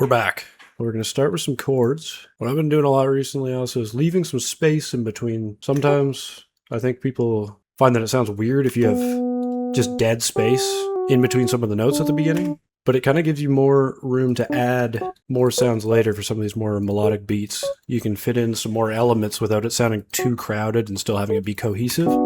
We're back. We're going to start with some chords. What I've been doing a lot recently also is leaving some space in between. Sometimes I think people find that it sounds weird if you have just dead space in between some of the notes at the beginning, but it kind of gives you more room to add more sounds later for some of these more melodic beats. You can fit in some more elements without it sounding too crowded and still having it be cohesive.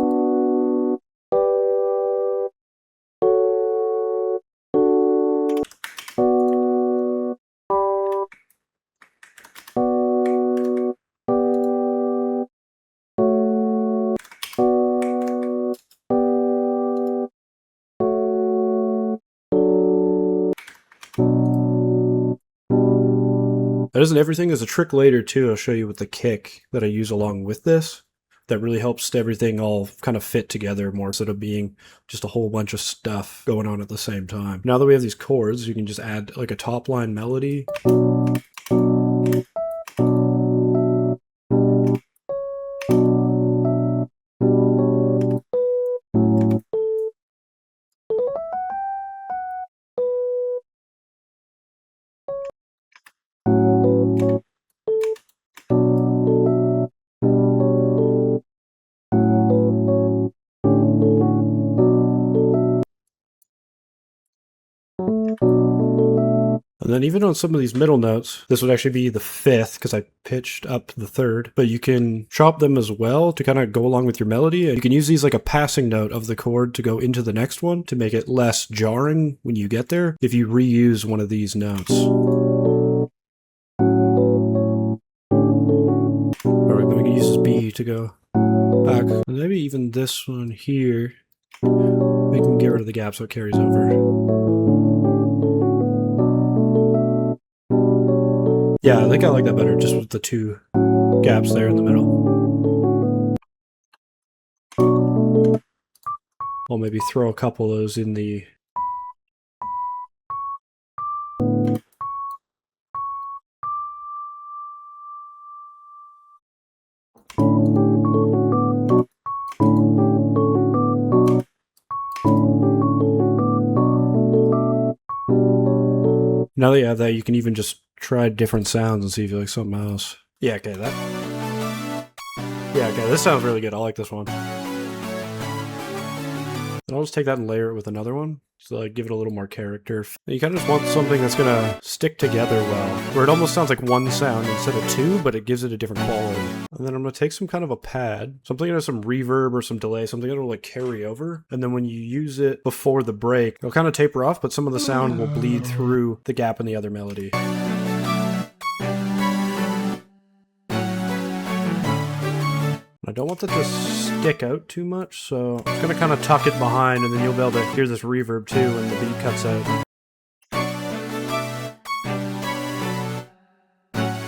That isn't everything. There's a trick later too I'll show you with the kick that I use along with this that really helps everything all kind of fit together more instead of being just a whole bunch of stuff going on at the same time. Now that we have these chords, you can just add like a top line melody. And then even on some of these middle notes, this would actually be the fifth because I pitched up the third, but you can chop them as well to kind of go along with your melody. And you can use these like a passing note of the chord to go into the next one to make it less jarring when you get there if you reuse one of these notes. All right, then we can use this B to go back. And maybe even this one here, we can get rid of the gap so it carries over. Yeah, I think I like that better, just with the two gaps there in the middle. I'll maybe throw a couple of those in the... Now that you have that, you can even just try different sounds and see if you like something else. Yeah, okay, this sounds really good. I like this one. And I'll just take that and layer it with another one, so like give it a little more character. You kind of just want something that's gonna stick together well, where it almost sounds like one sound instead of two, but it gives it a different quality. And then I'm gonna take some kind of a pad, something that has some reverb or some delay, something that'll like carry over. And then when you use it before the break, it'll kind of taper off, but some of the sound will bleed through the gap in the other melody. I don't want that to stick out too much, so I'm just going to kind of tuck it behind, and then you'll be able to hear this reverb too when the beat cuts out. And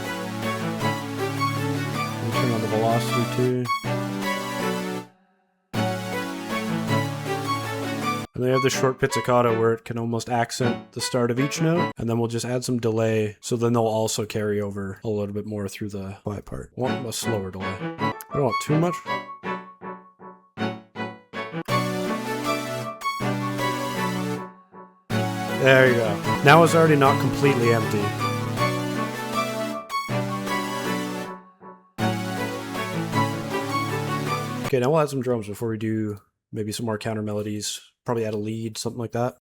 turn on the velocity too. And then you have the short pizzicato where it can almost accent the start of each note, and then we'll just add some delay, so then they'll also carry over a little bit more through the quiet part. I want a slower delay. I don't want too much. There you go. Now it's already not completely empty. Okay, now we'll add some drums before we do maybe some more counter melodies. Probably add a lead, something like that.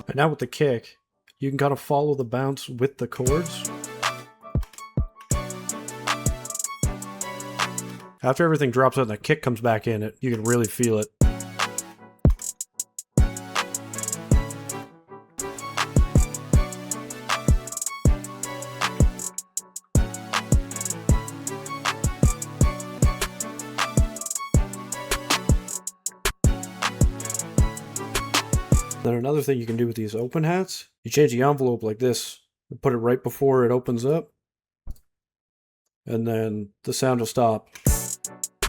And now with the kick, you can kind of follow the bounce with the chords. After everything drops out and the kick comes back in, you can really feel it. Then another thing you can do with these open hats, you change the envelope like this, put it right before it opens up, and then the sound will stop.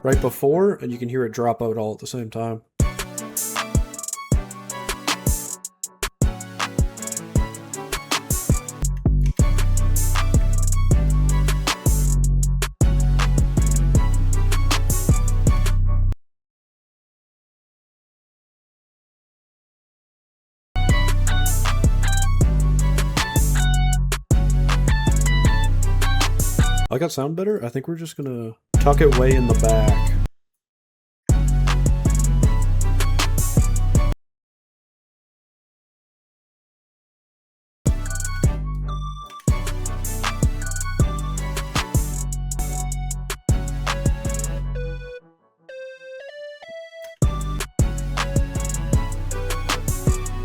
right before, and you can hear it drop out all at the same time. Like that sound better? I think we're just gonna tuck it way in the back.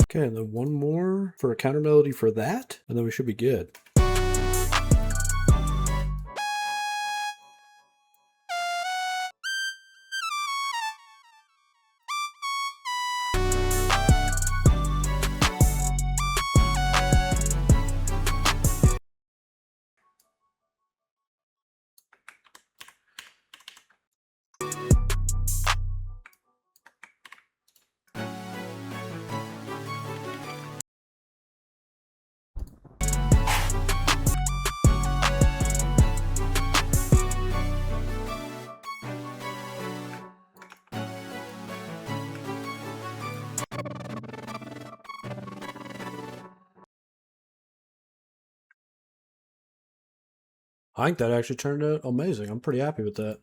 Okay, and then one more for a counter melody for that, and then we should be good. I think that actually turned out amazing. I'm pretty happy with that.